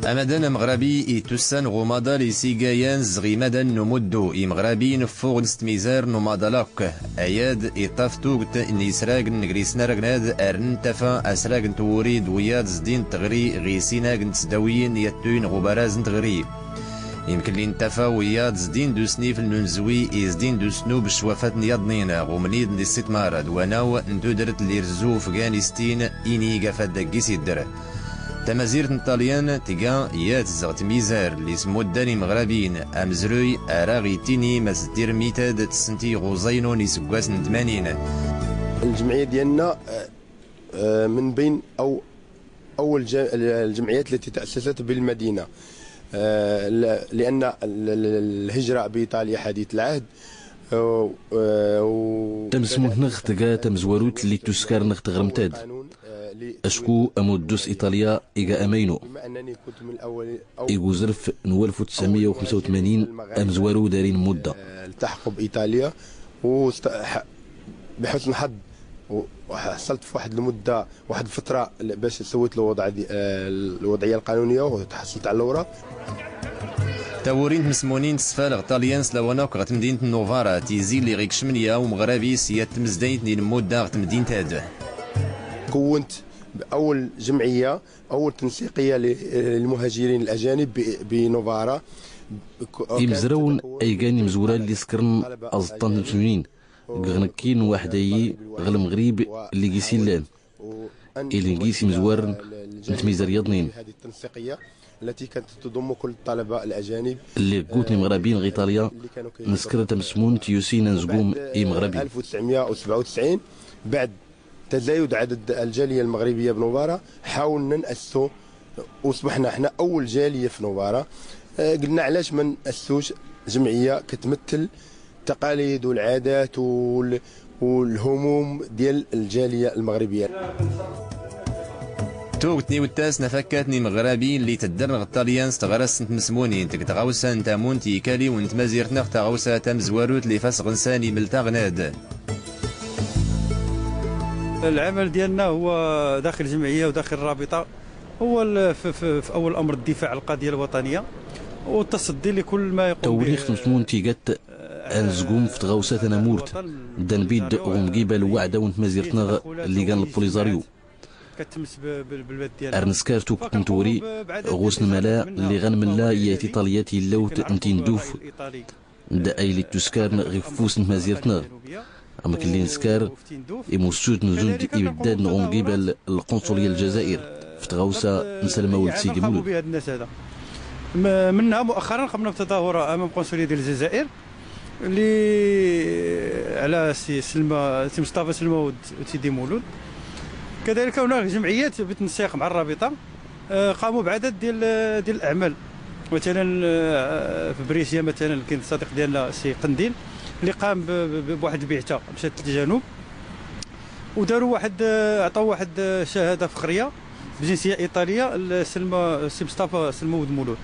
أمدن مغربي إتوسان غومادا لسيغايان زغي مدن نمدو إمغربي نفوغ نستميزار نمادلاك أياد إطافتوغت نيسراغ نغريسنا رغناد أرن تفا أسراغ نتوري دوياد زدين تغري غيسينا نتسداويين يتوين غبراز نتغري يمكن لي نتفا وياد زدين دو سنيف الننزوي إزدين دو سنو بشوافات نياضنينا غومنيد الاستثمار دواناو ندودرت اللي رزو فغانستين إني قفاد داكيس يدر تمازيرت الطاليان تيغا يات زغت ميزار اللي سمو الداني مغربين امزروي اراغي تيني مازدير ميتاد تسنتي غوزينو نيسكواس ندمانين. الجمعيه ديالنا من بين اول الجمعيات التي تاسست بالمدينه، لان الهجره بايطاليا حديث العهد تمسموه نغت جا تمزوروت اللي تسكر نغت غرمتاد اشكو امودوس ايطاليا ايجا امينو ايجو زرف نو 1985 امزوارو دارين مده التحقوا بايطاليا بحسن الحظ وحصلت في واحد المده واحد الفتره باش سويت الوضعيه القانونيه وتحصلت على الاوراق. تاورين مسمونين سفالغ طاليان سلاواناك غت مدينة نوفارا تيزي اللي غيك شمنيا ومغربي سيات تمزدينت نين مودا غت مدينة هاد. كونت بأول جمعية أول تنسيقية للمهاجرين الأجانب بنوفارا. يمزرون أيقاني مزورا اللي سكرن أزطان المسلمين غنكين وحدايي غل مغرب اللي قيسيلان اللي قيسي مزوار نتميزر يضنين هذه التنسيقية التي كانت تضم كل الطلبة الأجانب اللي قوتني مغربيين غيطاليا نسكرت مسمون تيوسينا نزقوم أي مغربي 1997 بعد تزايد عدد الجالية المغربية بنوفارا حاولنا نأسسوا وصبحنا احنا أول جالية في نوفارا. قلنا علاش ما نأسسوش جمعية كتمثل التقاليد والعادات والهموم ديال الجالية المغربية. توقتني والتاس نفكاتني مغربي اللي تدرغ الطاليان استغرس نتمسموني تغاوسا نتامون تيكالي ونت مازيرتنا تغاوسا تمزواروت اللي فاسغ نساني ملتا غناد. العمل ديالنا هو داخل الجمعيه وداخل الرابطه هو في اول امر الدفاع عن القضيه الوطنيه والتصدي لكل ما يقوم به. توريخ مسمون تيقات انزقوم في تغاوسات انا مورت دنبيد ومقيبه الوعده ونت مازيرتنا اللي كان البوليزاريو كتمس بالبلاد ديالنا ارنسكارتو كنتوري غوسن ملا اللي غنم لا ياتي طالياتي اللوت نتندوف دا اي اللي تسكار غيفوس مازيرتنا اما كلي نسكار يموسوت نزول يبداد نغون قبل القنصليه الجزائر في تغاوسه نسلم ولد سيدي مولود. الناس هذا منها مؤخرا قمنا بتظاهره امام القنصليه ديال الجزائر اللي على سي مصطفى سلمى وسيدي مولود. كذلك هناك جمعيات بالتنسيق مع الرابطه قاموا بعدد ديال الاعمال، مثلا في بريسيا مثلا كاين الصديق ديالنا سي قنديل اللي قام بواحد البعثه مشات للجنوب وداروا واحد عطاو واحد شهاده فخريه بجنسيه ايطاليه لسلمى سي مصطفى سلمى ولد مولود.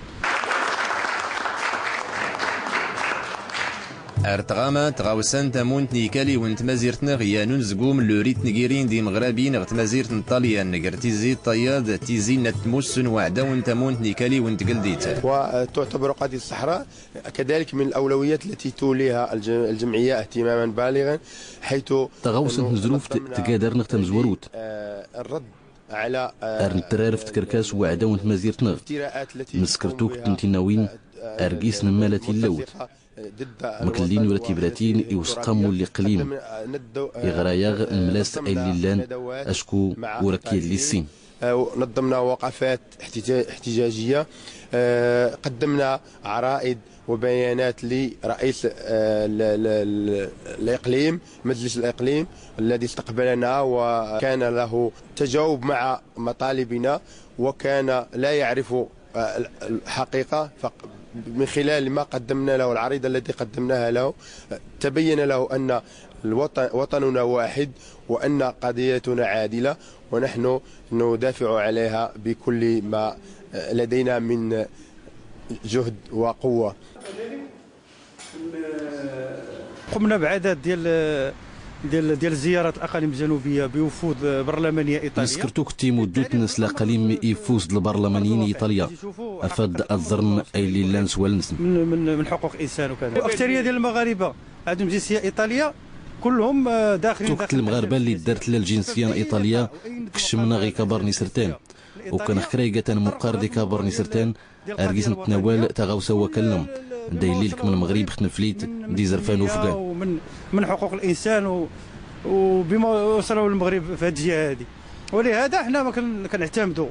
ارتغاما تغاوسان تامونت نيكالي ونت مازيرتنا غيانون زقوم لوريت نجيرين دي مغربين غت مازيرت نطاليان نقر تيزي طياد تيزي نتموسن وعدا ونت مونت نيكالي ونت قلديت. وتعتبر قضية الصحراء كذلك من الأولويات التي توليها الجمعية اهتماما بالغا، حيث تغاوسن ظروف تقادر نختم زوروت الرد على ارنترارف تكركاس وعدا ونت مازيرتنا مسكرتوك تنتيناوين ارقيس نمالتي اللوت مكلين ولا تبراتين يوسقموا الإقليم يغراياغ الملاس الليلان أشكو وركي الليسين. نظمنا وقفات احتجاجية، قدمنا عرائض وبيانات لرئيس الإقليم مجلس الإقليم الذي استقبلنا وكان له تجاوب مع مطالبنا وكان لا يعرف الحقيقة. من خلال ما قدمنا له العريضة التي قدمناها له تبين له أن وطننا واحد وأن قضيتنا عادلة ونحن ندافع عليها بكل ما لدينا من جهد وقوة. قمنا بعدد ديال ديال زيارات الاقاليم الجنوبيه بوفود برلمانيه ايطاليه. نسكرتو كنتي مدوت ناس الاقاليم يفوز البرلمانيين ايطاليا افاد الزرن اي لانس والنس من حقوق الانسان وكذا. الاكثريه ديال المغاربه عندهم جنسيه ايطاليه كلهم داخلين المغاربه اللي دارت لها الجنسيه ايطاليه كشمنا غي كبرني سرتان وكان خريقه مقاردي كبرني سرتان ارجيس نتناول تغاوسا وكلم دايليلك من المغرب خنفليت دي زرفان وفقان من حقوق الانسان وبما وصلوا المغرب في هذه الجهه هذه. ولهذا احنا ما كنعتمدوا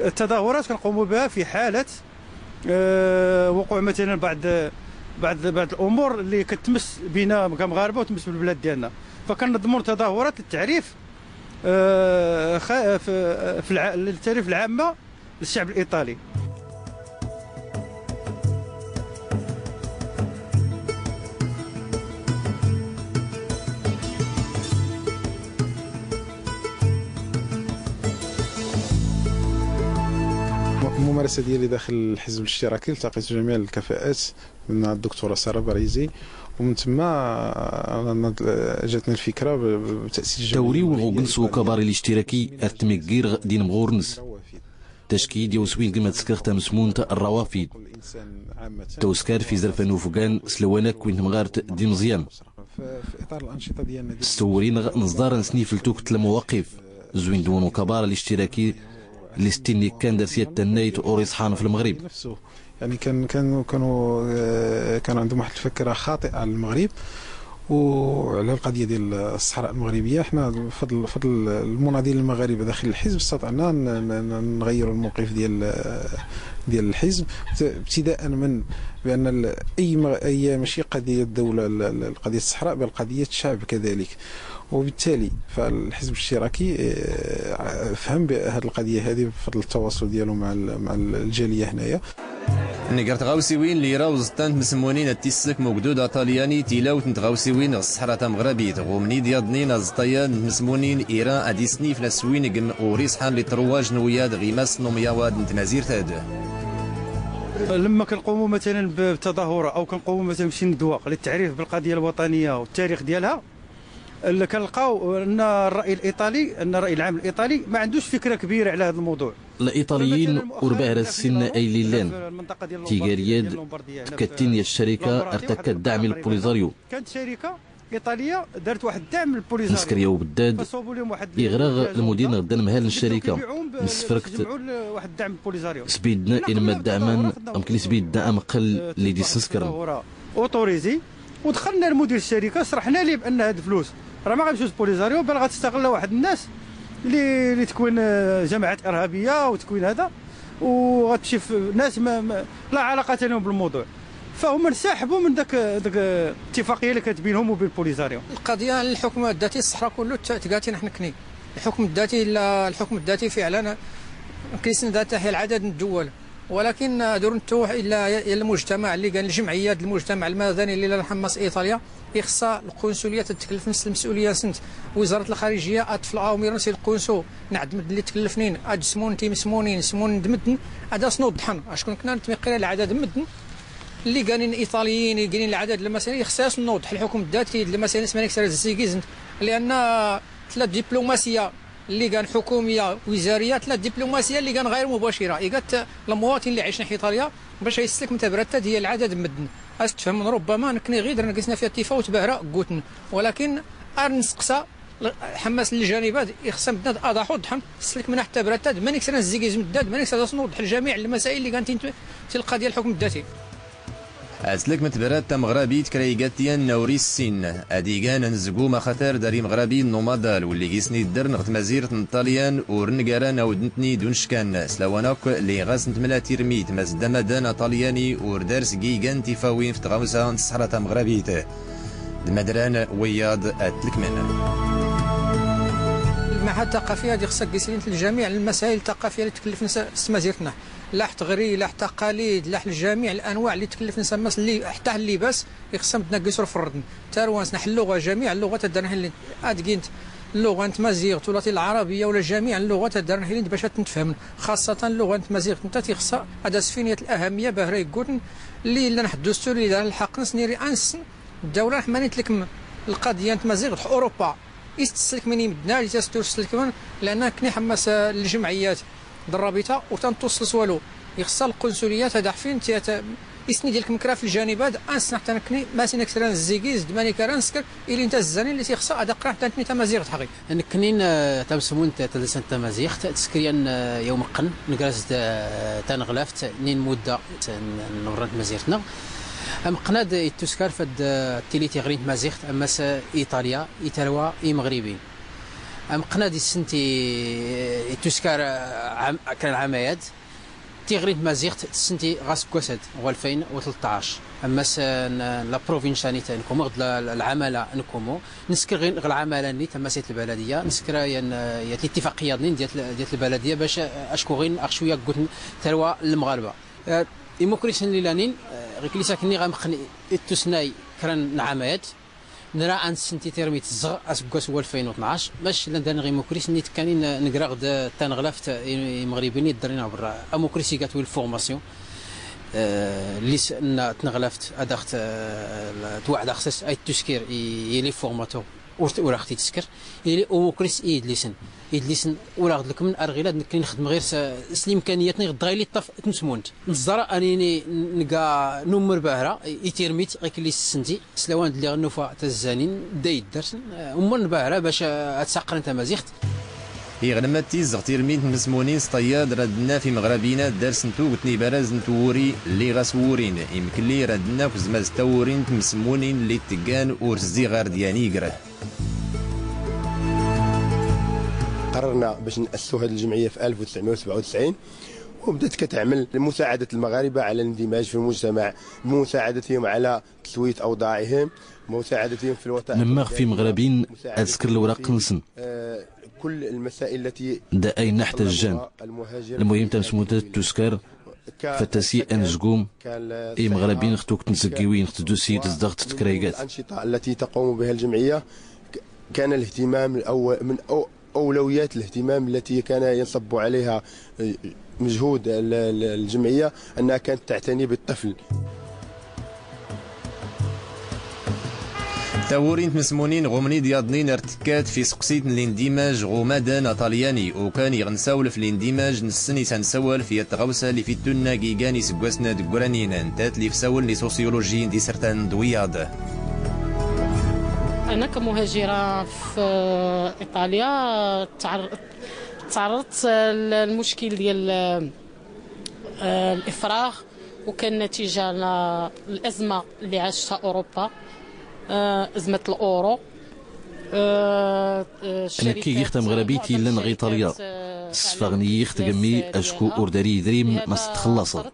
التظاهرات كنقوموا بها في حاله وقوع مثلا بعض الامور اللي كتمس بنا كمغاربه وتمس بالبلاد ديالنا، فكنظموا تظاهرات للتعريف التعريف العامه للشعب الايطالي. الممارسه ديالي داخل الحزب الاشتراكي التقيت جميع الكفاءات من الدكتوره ساره باريزي، ومن ثم جاتني الفكره بتاسيس دوري ونغوغنسو كباري الاشتراكي ارتميكير دين مغورنس تشكيل يوسوين كما تسكرت مسمونت الروافد توسكار في زرفان وفقان سلوانك كوين مغارت دي مزيان في اطار الانشطه ديالنا ستورين نصدار سنيف التوكت المواقف زوين دون كبار الاشتراكي اللي ستيني كان دار سيادة النايت وريصحان في المغرب نفسه. يعني كان عندهم واحد الفكره خاطئه على المغرب وعلى القضيه ديال الصحراء المغربيه. احنا بفضل المناضلين المغاربه داخل الحزب استطعنا نغيروا الموقف ديال الحزب، ابتداء من بان اي ماشي قضيه الدوله القضيه الصحراء بل قضيه الشعب كذلك. وبالتالي فالحزب الاشتراكي فهم بهذه القضيه هذه بفضل التواصل ديالو مع الجاليه هنايا. نقرت غاوسيوين اللي راو زطانت مسمونين التيسك موجودة طالياني تيلاوت نتغاوسيوين الصحراء مغربيت غومني ديادنين الزطيان مسمونين ايران ادي سنيف لسوين وريسحان لترواج نوياد غيماس نومياواد نتنازير تاد. لما كنقوموا مثلا بتظاهره او كنقوموا مثلا بشي ندوه للتعريف بالقضيه الوطنيه والتاريخ ديالها، كنلقاو ان الراي العام الايطالي ما عندوش فكره كبيره على هذا الموضوع. الايطاليين وربع راس السن اي ليلان تيغارياد تكتين الشركه ارتكت دعم البوليزاريو. كانت شركه ايطاليه دارت واحد الدعم للبوليزاريو نسكريا وبداد يغرغ المدير غدا مهال الشركه نسفركت واحد الدعم البوليزاريو سبيدنا انما الدعمان يمكن سبيدنا امقل اللي دي سنسكر اوتوريزي ودخلنا لمدير الشركه شرحنا ليه بان هاد الفلوس راه ما غاديوش البوليزاريو بل غتستغل واحد الناس اللي تكون جماعات ارهابيه وتكوين هذا وغتمشي في ناس لا علاقه لهم بالموضوع، فهم انسحبوا من داك الاتفاقيه اللي كانت بينهم وبين البوليزاريو. القضيه الحكم الذاتي الصحراء كله تقاتي نحن كني الحكم الذاتي فعلا كيسند تحت العدد من الدول، ولكن دور نتوح الى المجتمع اللي قال الجمعيات المجتمع المدني اللي لحماس ايطاليا يخصها القنصليه تتكلف نفس المسؤوليه سنت وزاره الخارجيه اطفل اوامر نسي القنصل نعدم اللي تكلفنين اد سمون تيمسمونين سمون ندمدن هذا سنوض ضحن اشكون كنا نتمقينا العدد مدن اللي قالين ايطاليين قالين العدد المسائل يخصها نوضح الحكم الذاتي المسائل اسمها نكسر الزيكيزن لان ثلاث دبلوماسيه اللي كان حكوميه وزاريه ثلاث دبلوماسيه اللي كان غير مباشره قالت المواطن اللي عايشين في ايطاليا باش يسلك متبرتد هي العدد مدن تفهم ربما نكني غير نقصنا فيها التفاوت بهراء قوتنا، ولكن نسقسا حماس للجانبات يخصم بدنا اضاحو ضحن سلك من حتى برتد ما نكسر الزيكيز مداد ما نكسر نوضح الجميع المسائل اللي كانت تلقى ديال الحكم الذاتي. أسلك متبرات مغربي تكريقاتيان نوري السين أديغان نزقو ما خطر داري مغربي نومادال واللي كيسني الدر نغت مزيرة طاليان ورنقاران أودنتني دونشكان سلاواناك اللي غاس نتملاتي رميت مزدا مدانا طالياني وردارس جيغان تيفاوين في تغامسا الصحراء مغربيت المدران وياض أتلكمن. المعهد الثقافي هذه خصها كيسلين الجميع المسائل الثقافيه اللي تكلف مزيرتنا لا تغري لا تقاليد لا الجميع الانواع اللي تكلف نسمى اللي حتى اللباس يخصهم تنقصوا في الردن تاروانس نحل اللغه جميع اللغات الدرنهلين ادكينت اللغه نتمازيغ ولا العربيه ولا جميع اللغات الدرنهلين باش تنتفهم خاصه اللغه نتمازيغ انت تيخصها هذا سفينيه الاهميه باه يقولن اللي نحد الدستور اللي دار الحق نسنيري انس الدوله حمانيت لك القضيه مزيغ اوروبا يستسلك من يمدنا اللي تستسلك من لان كني حماس الجمعيات الرابطه وتنتوصل والو يخص القنصليات هذا فين يسني ديالك مكرا في الجانبات انسنا حتى نكني ما سينكسران الزيكيز دماني كرانسكر اللي انت الزاني اللي تيخص هذا قرا حتى نتني تمازيغ حقي نكنين تمسمون تلسن تمازيغ تسكريان يوم قن نقراس تنغلافت نين مده نورات مزيرتنا ام قناد يتسكر فد تيليتي غريت مازيغ اماس ايطاليا ايطالوا مغربيين ام قناد السنتي يتسكر كان عمايات تيغريت مازيغ تسنتي غاس كوسد هو 2013 اما لا بروفينشاني تاعكم غد العماله نكومو نسكر غير العماله ني تما سيت البلديه نسكر يا الاتفاقيه ديال البلديه باش اشكو غير شويه قلت تلوى المغاربه ايموكريسن ليلانين غير كلي ساكني غنخني التسناي كران نعمات نرى عن سنتي تيرميت الزغ اسكوس هو 2012 باش لندن غي موكريس نيت كانين نقرا غد تنغلفت مغربيين درينا برا اموكريسي كاتوي الفورماسيون اللي تنغلفت ادخت توعد خصص اي تسكير لي فورماتور ولا اختي تسكر لي اموكريس يدليسن ولا غد لكم من ارغيلات نكني نخدم غير الامكانيات غدغي لي طف تمسمونت الزرا اني نلقى نمر باهره يتيرميت غير كلي سنتي سلاوان اللي غنوفا تزانين دايد درس امور باهره باش تسقر انت مزيخت يغنمات تيزغ تيرميت مسمونين سطياد ردنا في مغربينا دارس نتو قتني براز نتوري اللي غاسورين يمكن لي ردنا في زماز تورين مسمونين اللي تقان ورزي غار دياني يقره قررنا باش نأسسوا هذه الجمعية في 1997 وبدات كتعمل لمساعدة المغاربة على الاندماج في المجتمع بمساعدتهم على تسوية أوضاعهم مساعدتهم في الوطن نماغ في مغربين أذكر الوراق نسن كل المسائل التي دا أي نحت الجان المهم تنسموت تسكر فتاسي أنزقوم أي مغربين اختوك تنسقيوين اختدوسي تزدغت تكريقات الأنشطة التي تقوم بها الجمعية كان الاهتمام من أولويات الاهتمام التي كان ينصب عليها مجهود الجمعية أنها كانت تعتني بالطفل. تاورين مسمونين غومني دياضنين ارتكات في سقسيت الاندماج غومادا طلياني وكان يغنساول في الاندماج نسني سنسول في التغوسه اللي في التنا كيغاني سكواسنا دكورانين انتات اللي في ساول لي سوسيولوجيين دي سرتان دوياض. أنا كمهاجرة في إيطاليا تعرضت للمشكل ديال الإفراغ وكان نتيجة للأزمة اللي عاشتها أوروبا أزمة الأورو. أنا كي يختم مغربيتي لن غي إيطاليا صفاغني يختقمي أشكو أورداري دريم ما ستخلصها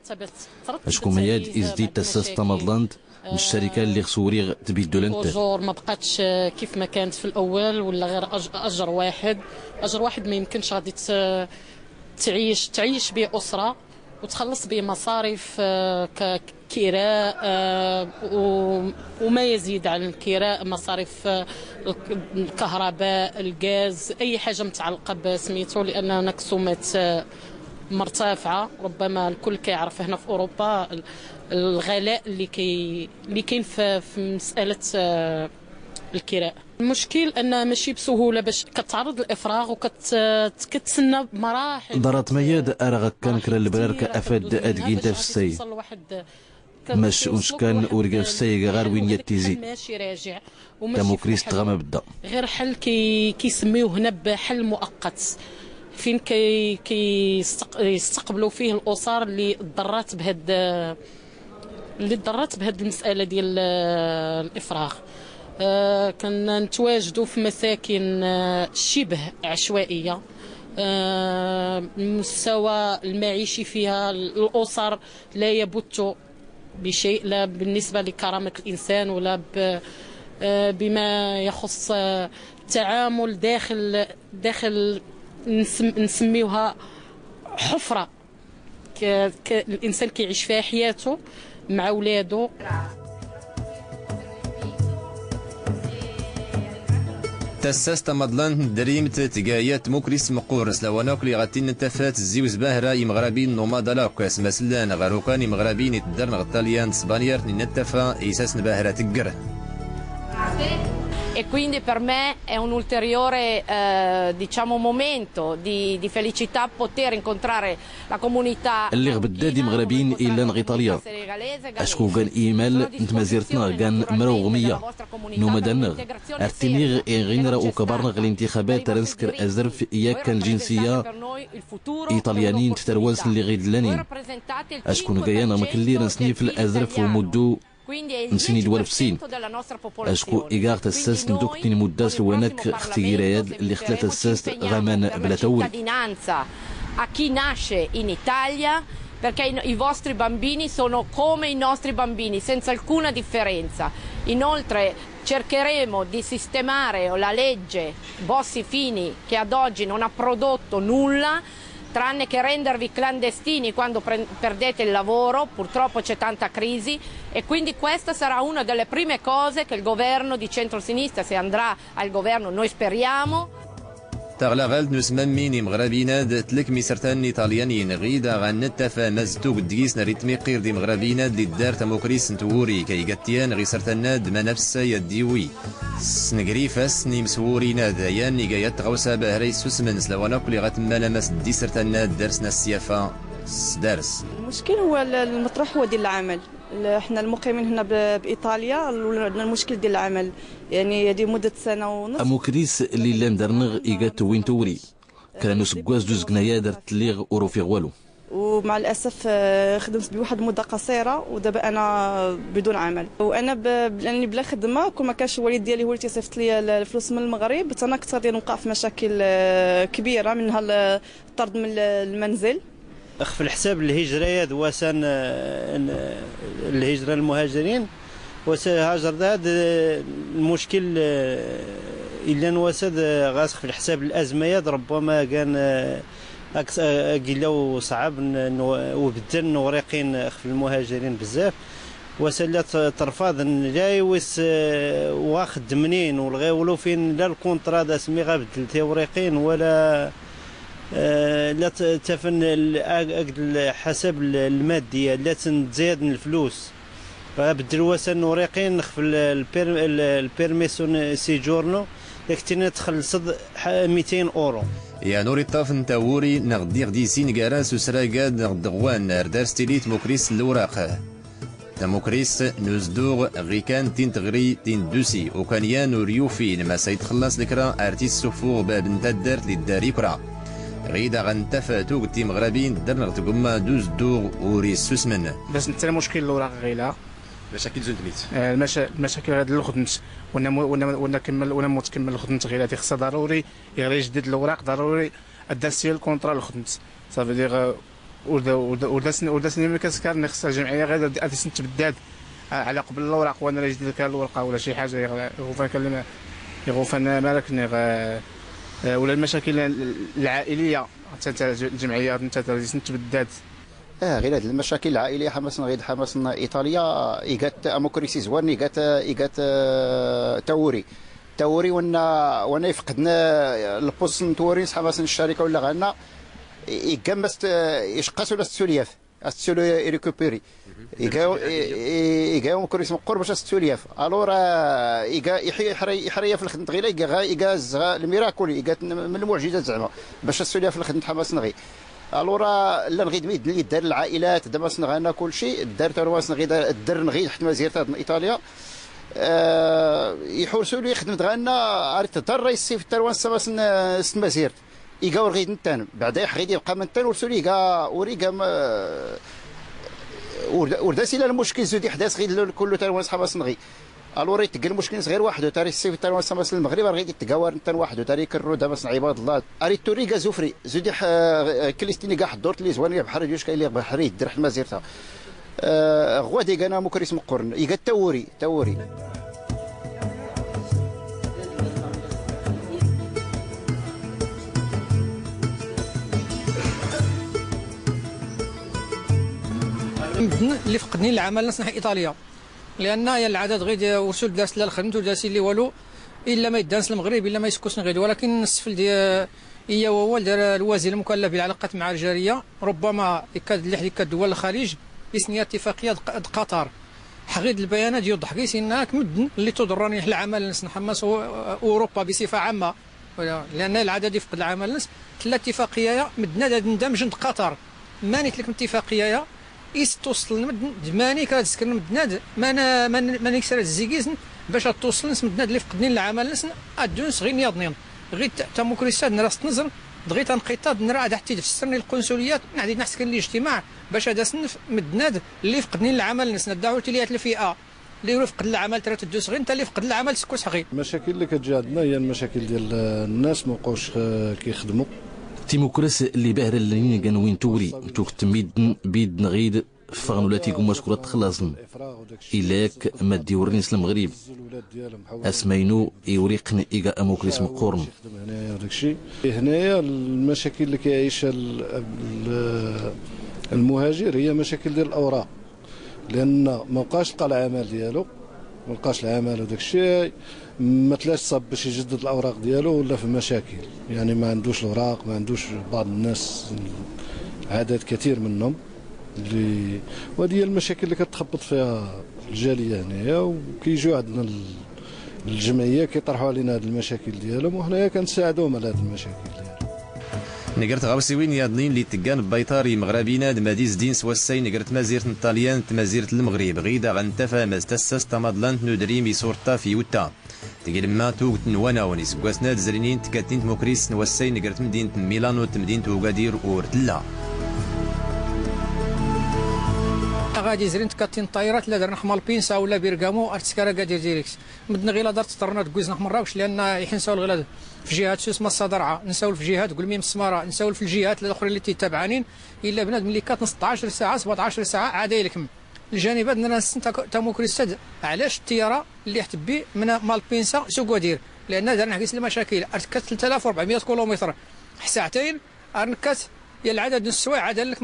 أشكو مياد إزديد تساس تمضلاند الشركه اللي خصوري تبيدو لنت اجور ما بقاتش كيف ما كانت في الاول ولا غير اجر واحد ما يمكنش غادي تعيش به اسره وتخلص به مصاريف ككراء وما يزيد عن الكراء مصاريف الكهرباء الغاز اي حاجه متعلقه بسميتو لان هناك سمات مرتفعه ربما الكل كيعرف هنا في اوروبا الغلاء اللي كاين في مساله الكراء. المشكل ان ماشي بسهوله باش كتعرض للافراغ وكتسنى مراحل ضرات مياد ارغ كان كرا البرار كافاد ادكين تا في السي ماش كان ورقا في السي غير وين يتيزي ماشي راجع ديموكريس تغما بدا غير حل كيسميوه هنا بحل مؤقت فين يستقبلوا فيه الاسر اللي ضرات بهاد المساله ديال الافراغ. كنتواجدوا في مساكن شبه عشوائيه المستوى المعيشي فيها الاسر لا يبت بشيء لا بالنسبه لكرامه الانسان ولا بما يخص التعامل داخل نسميوها حفره الانسان كيعيش فيها حياته مع ولاده. تسست مضلان دريمت تقايات موكريس مقورس لو ناكلي غاتين نتفات الزيوز باهرة مغربين نومادا لاكاس مسلان غاروكاني مغربين يتدرن غطاليان سبانيار نتفا إيساس باهرة تقر e quindi per me è un ulteriore diciamo momento di felicità poter incontrare la comunità. اللي غبدا دي مغربيين إلا نغيطاليا أشكو كان إيمال نتمازيرتنا كان مروغمية نومدان أرتينيغ غينرا وكبرنا الانتخابات ترنسكر أزرف إياك كان جنسية إيطاليانيين تتروانس اللي غيد لانين أشكون كيانا مكلي نسنيف الأزرف ومدو نسيني دوالف سين أشكو إيغار تساس ندوك تين مداس لوانك اختياريات اللي اختلات تساس غامان بلا توري a chi nasce in Italia, perché i vostri bambini sono come i nostri bambini, senza alcuna differenza. Inoltre cercheremo di sistemare la legge Bossi-Fini, che ad oggi non ha prodotto nulla, tranne che rendervi clandestini quando perdete il lavoro. Purtroppo c'è tanta crisi e quindi questa sarà una delle prime cose che il governo di centrosinistra, se andrà al governo, noi speriamo. تغلا غالد نسممين مغربيناد تلك ميسرتان إيطاليانيين غيدا غان نتفا مزدوك ديس نريتمي قير دي مغربيناد اللي دار تموكريس نتوري كي قتيان غي سرتناد ما نفسا يديوي سنقريفاس نيمسوريناد يان نيقايات غوسا بهري سوسمن سلوانا كل غاتما لمس دي سرتناد درسنا السيافة دارس. المشكل هو المطروح هو ديال العمل. احنا المقيمين هنا بايطاليا المشكل ديال العمل يعني هذه مده سنه ونص. اموكريس اللي لام درنغ ايغات وين توري كانوا سكواز دوز قنايا درت ليغ اوروفي والو ومع الاسف خدمت بواحد المده قصيره ودابا انا بدون عمل وانا لاني بلا خدمه كون ما كانش الوالد ديالي هو اللي تيصيفط لي الفلوس من المغرب انا اكثر ديال نوقع في مشاكل كبيره منها الطرد من المنزل. في الحساب الهجرية دواسان الهجرة المهاجرين وسهاجر هذا المشكل إلا نواسد غاسخ في الحساب الأزميات ربما كان قيلا صعب وبدل نوريقين في المهاجرين بزاف وسلات ترفض لا يوس واخد منين ولو فين لا الكونترا دا سمي غابدل توريقين ولا لا تفن حسب الماديه لا تزيد من الفلوس بدل وسن وريقين في البيرميسون سيجورنو لكن تدخل صد 200 اورو يا نوري الطاف نتاوري نغدي غدي سين كاراس وسراقاد نغدغوان اردار ستيليت موكريس الوراق تموكريس نوزدوغ غيكان تين تغري تين دوسي وكان يا نوريوفين ما سيتخلص لكرا ارتيس سفوغ باب نتدرت للداري كرا غيدا غنتفا توق تي مغربين درنغ تقوما دوز دوغ وري سوسمن باش نتا المشكل الوراق غيلا مشاكل زندميت المشاكل هاد الخدمت وانا كمل وانا متكمل الخدمت غير هادي خصها ضروري يغري يجدد الاوراق ضروري اداسي الكونطرا الخدمت صافي دير ودا سنين ملي كتسكر خصها الجمعيه غير هادي سنت تبداد على قبل الاوراق وانا راه يجدد لك الورقه ولا شي حاجه يغوفان كلمه يغوفان مالك ولا المشاكل العائليه حتى الجمعيه انت تبدات غير هذه المشاكل العائليه حماس ايطاليا ايغات اموكريسي زوان ايغات توري وانا فقدنا البوست نتوري حماس الشركه ولا غانا ايغام بس يشقاس ولا السولياف السولو ريكوبيري إيجا وكريس مقرب باش السولياف الور إيجا يحري في الخدمة غير إيجا الميراكول إيجا من المعجزات زعما باش السولياف في الخدمة حماس نغي الور لا نغي دميد اللي دار العائلات دابا صنغانا كل شيء دار ترواس نغي الدر نغي حتى مزيرتها ايطاليا يحورسوا لي خدمت غانا عرفت تضر السيف ترواس سما مزيرت إيجا ورغيد نتان بعدا يحغيد يبقى من تان ورسول إيجا وريجا ورداس الى المشكل زودي حداث غير كله تاع حماس نغي الور يتقل المشكل غير واحد تاع السيف تاع حماس المغرب غير يتقاور نتا واحد تاع كرو دابا عباد الله اري توريكا زوفري زودي كليستيني كاع حضرت لي زوانيه بحر جوج كاين اللي بحري درح مازيرتها غوادي كان مكريس مقرن يقا توري اللي فقدني العمل نصنع ايطاليا لان هي العدد غير ورسول داس لا الخدمه وداسي اللي والو الا ما يدانس المغرب الا ما يسكتش غير ولكن السفل ديال هي هو دار الوزير المكلف بالعلاقات مع الجاريه ربما اللي حديك الدول الخليج يسني اتفاقيه قطر حقيد البيانات ديال ضحكيس انك مدن اللي تضرني العمل نس نحمس اوروبا بصفه عامه، لان العدد يفقد العمل نس ثلاث اتفاقيه مدنا ندمج قطر مانيت لك اتفاقيه إيس توصل مدن دماني كتسكن مدناد ما نكسر الزيكيز باش توصل نس مدناد اللي فقدني العمل نس ادونس غير نياضنين غير تموكريسات نراس تنزل دغيت انقطاع نراد حتى تفسرني القنصليات نعدي نحسكن الاجتماع باش هذا سنف مدناد اللي فقدني العمل نس ندعو تليات الفئه اللي فقد العمل 3 دوس غير انت اللي فقد العمل سكوت حقيقي. المشاكل اللي كتجي عندنا هي المشاكل ديال الناس ما بقاوش كيخدموا. تيموكراس اللي باهر اللي كانوا وين توري توك تميد بيد نغيد فغنولاتي كوما شكورا تخلصن إلاك ما ديورني سلم المغرب اسمينو يوريقن إيكا أموكريس مقورن. هنايا المشاكل اللي كيعيشها المهاجر هي مشاكل ديال الأوراق، لأن ما بقاش لقى العمل ديالو، ما لقاش العمل وداك الشيء ما تلاش صاب باش يجدد الأوراق ديالو ولا في مشاكل، يعني ما عندوش الأوراق، ما عندوش بعض الناس عدد كثير منهم اللي وهذه هي المشاكل اللي كتخبط فيها الجاليه هنايا، وكيجيو عندنا الجمعيه كيطرحوا علينا هذه المشاكل ديالهم وحنايا كنساعدوهم على هذه المشاكل ديالهم. نقرت غاوسيوين ياضلين اللي تقان بيطاري مغربينا ماديز دين سواسي نقرت مازيرة الطاليان مازيرة المغرب غيدا غنتفا مستسس تمضلانت ندريمي صورتا في يوتا تقيل ما توقت نوانا ونيس كواسناد زرينين تكاتين موكريس نواسي نقرت مدينة ميلانو تمدينة وقادير وردلا غادي زرين تكاتين طايرات لا درنا حمال بينسا ولا بيرغامو ارتسكارا غادي ديريكس مدنا غير دار تطرنا تكوزنا حمراوش لان يحنساو الغلاد في جهات سوس مصا درعا نساول في جهات قول ميم السماره نساول في الجهات الاخرى اللي تيتابعانين الا بنادم اللي كات 16 ساعه 17 ساعه عاد يلكم الجانب عندنا تاموكريستاد علاش الطياره اللي حتبي من مال بينسا سوكودير لان درنا حكيت المشاكل ارتكات 3400 كيلومتر ساعتين ارنكات يا العدد السوايع عاد لك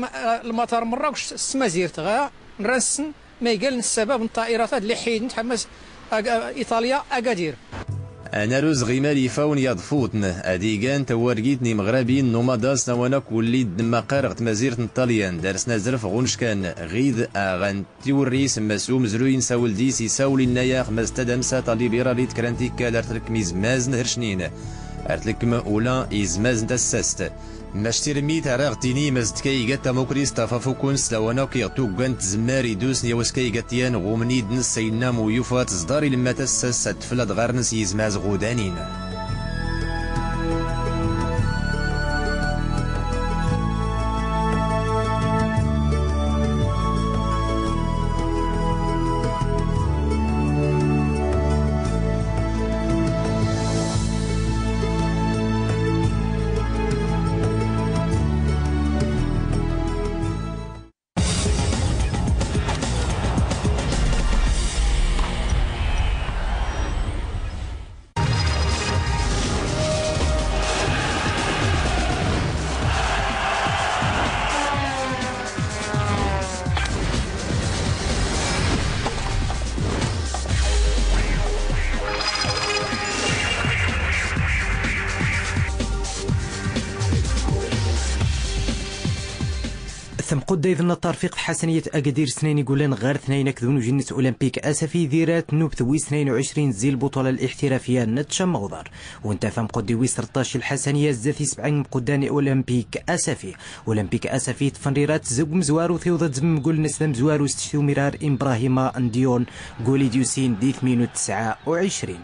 المطار مراكش سمازيرت غا نرسن ما يقال السبب الطائرات اللي حيد نتحمس ايطاليا اكادير انا روز غيمالي فاون يضفوتنا اديغان توارقيتني مغربيين نوماداس نواناك ولي دما قارغت مزيرة الطليان دارسنا زرف غونش كان غيد اغان تيوريس مسوم زروين ساول ديسي ساولي النياخ مستدمسا طاليبيرالي تكرانتي كادرتلك ميزماز نهرشنين ارتلك اولا يزماز نتسست ماشتير ميت راغتيني مزتكاي قتا موكريس تافافوكون سلاوانا كيغتو قانت زماري دوس نيوسكاي قتيان غومني دنس سينام ويوفات صداري لما تسس تفلد غارنس يزماز غودانين قد إذن الترفيق حسنية أكادير سنين يقولن غير اثنين كذون جنة أولمبيك أسفي ذيرات نوب ثوي 22 زي البطولة الاحترافية نتشا مغضر وانت فهم قد وي 13 الحسنية زاثي 70 قداني أولمبيك أسفي تفنريرات زوج مزوارو ثيوضا زم قول نسلم مزوارو استشتو مرار إبراهيما انديون قولي ديوسين دي 29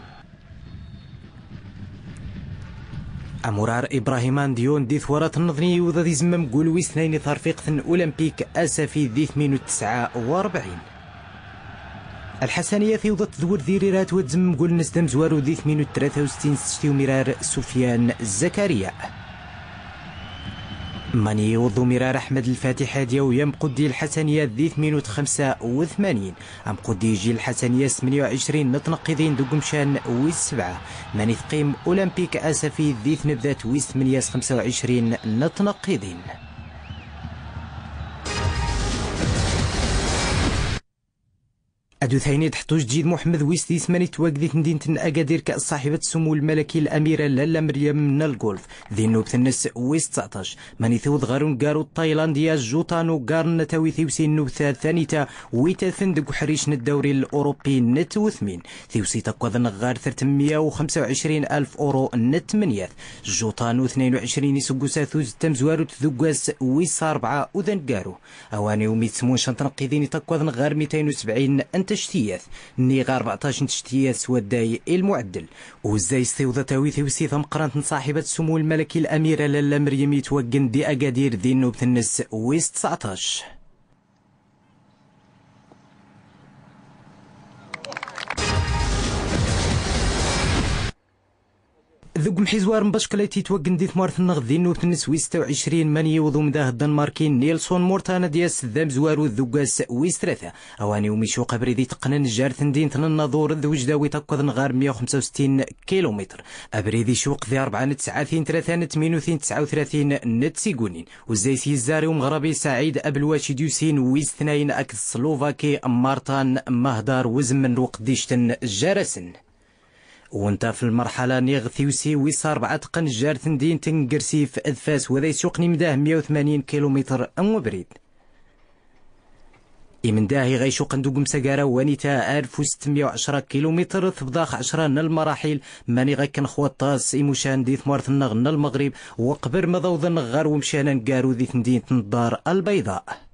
أمرار إبراهيم ديون دي ثورات النظني وذا دي زمم قولوي اثنين ترفيق ثن أولمبيك أسفي دي 49 الحسنية في وضع تدور ذيريرات وتزمم قول نسدم زوارو دي 63 ستيو مرار سفيان زكريا ماني وضو مرار أحمد الفاتحة ديو يمقدي الحسنية ذي 85 أمقدي جي الحسنية 28 نتنقذين دو قمشان ويسبعة ماني ثقيم أولمبيك أسفي ذي ثنبذات ويس 25 نتنقذين عدو ثاني تحتو جديد محمد ويستي ثمانية تواقدي مدينة أكادير كأس صاحبة السمو الملكي الأميرة لالا مريم من الجولف ذي النوب النس ويست 19 ماني ثوض غارون قارو التايلاندية جوتانو قارن تاوي ثيوسي النوب ثانيتا ويتا ثندق حريش الدوري الأوروبي نت وثمين ثيوسي تقوى غار 325 ألف أورو نت منياث جوتانو 22 يسقو ساثوز تمزوارو تذقاس ويس 4 وذن قارو أواني وميت سمون شنطنقيذين تقوى غار 270 تشتياث نيغا 14 تشتياث وداي المعدل وزاي استيوضا تاوي ثيوسي ثم قرانت صاحبة السمو الملكي الأميرة لالا مريم يتوقن دي أكادير ذي النوب النس ويست 19. ذوق محيزوار مباشكلاتي توقن دي ثمار النغ ذي النوب النس ويست 26 من يوضو مداه الدنماركي نيلسون مورتانا دياس ذام زوارو ذوقاس ويست 3 اواني وميشو قبري ذي تقنن جار ثندين تننظور ذوج داوي تقوذ نغار 165 كيلومتر ابريدي شوق ذي 4 9 3 38 39 نت سيغونين وزيسي الزاري ومغربي سعيد ابلواشي ديوسين ويست 2 اك سلوفاكي مارتان مهدار وزمن وقديشتن جارسن وانت في المرحله نيغ ثيوسي ويس 4 تقن جار ثندين تنقرسي في اذفاس وذا يسوقني مداه 180 كيلومتر ام بريد من داهي غيشوق ندوق مساقارا وانيتا 1610 كيلومتر ثبضاخ 10 المراحل ماني غيكن خوطاس ايموشان دي ثمار النغ المغرب وقبر مضوض النغار ومشانا نقارو ذي ثندين الدار البيضاء.